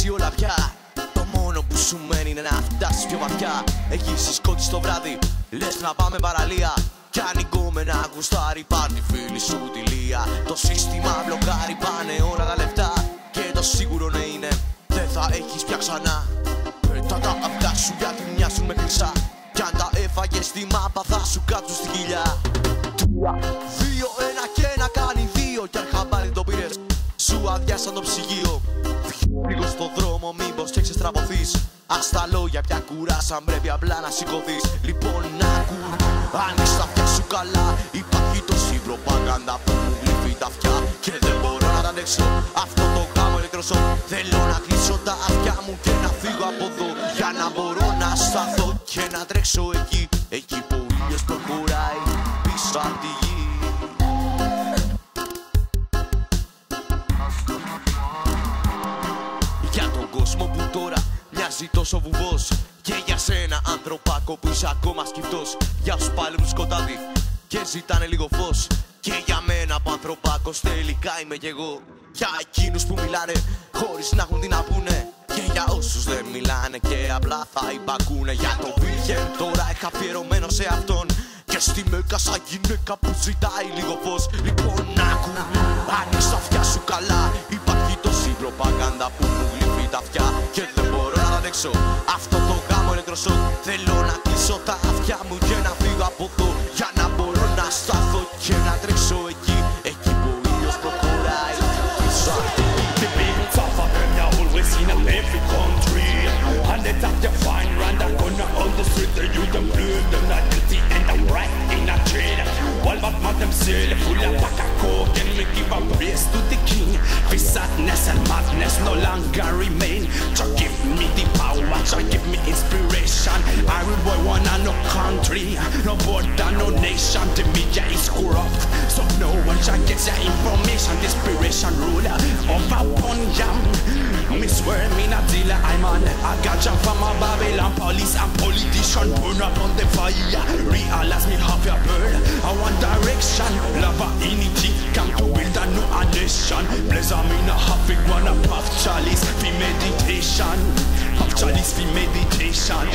αλλάξει όλα πια. Το μόνο που σου μένει είναι να φτάσεις πιο βαθιά. Εκεί στις σκότεις το βράδυ, λες να πάμε παραλία. Κι ανοίγουμε να γουστάρει, πάρ' τη φίλη σου τη Λία. Το σύστημα μπλοκάρει, πάνε όλα τα λεφτά. Και το σίγουρο ναι είναι, δεν θα έχεις πια ξανά. Πέτα τα αυγά σου γιατί μοιάζουν με χρυσά. Κι αν τα έφαγες στη μάπα θα σου κάτσουν στη κοιλιά. 2-1 και να κάνει 2. Κι αν χαμπάρι το πήρες, σου αδειάσαν το ψυγείο. Λίγο στο δρόμο μήπως και ξεστραβωθείς. Ας τα λόγια πια κουράσαν, πρέπει απλά να σηκωθείς. Λοιπόν άκου, άνοιξ τα αυτιά σου καλά. Υπάρχει τόση προπαγάνδα που μου γλύφει τα αυτιά. Και δεν μπορώ να τα αντέξω αυτό το γάμο ηλεκτροσόκ. Θέλω να κλείσω τα αυτιά μου και να φύγω από εδώ. Για να μπορώ να σταθώ και να τρέξω εκεί. Εκεί που ο ήλιος προχωράει πίσω απ' τη γη. Για τον κόσμο που τώρα μοιάζει τόσο βουβός. Και για σένα ανθρωπάκο που είσαι ακόμα σκυφτός. Για όσους παλεύουν σκοτάδι και ζητάνε λίγο φως. Και για μένα που ανθρωπάκος τελικά είμαι κι εγώ. Για εκείνους που μιλάνε χωρίς να έχουν τι να πούνε. Και για όσους δεν μιλάνε και απλά θα υπακούνε. Για το Βίλγεν τώρα είχα αφιερωμένο σε αυτόν. Και στη Μέκα σαν γυναίκα που ζητάει λίγο φως. Λοιπόν άκου, άνοιξ τα αυτιά σου καλά. Υπάρχει τόση προπαγάνδα που μου γλύφει τα αυτιά. Και δεν μπορώ να τα αντέξω αυτό το γάμο ηλεκτροσόκ. Θέλω να κλείσω τα αυτιά μου και να φύγω από εδώ. Για να μπορώ να σταθώ και να τρέξω εκεί. Εκεί που ο ήλιος προχωράει πίσω απ' τη γη. The beats of them you always seen in every country. And they talk you fine round the corner on the street. They use them blue, them not guilty and them right in a trade. All but man themselves full of pack of coke. And we give a praise to the king. For sadness and madness no longer remain. So give me the power, so give me inspiration. Every boy wanna no country, no border, no nation. The media is corrupt, so no one shall get their information. Inspiration ruler over Punjab. Me swear me not dealer, I'm on a gotcha from a Babylon. Police and politician burn up on the fire. Realize me half your bird, I want direction. Love unity, come to build a new nation. Pleasure me not half it, wanna puff chalice for meditation. Puff chalice for meditation.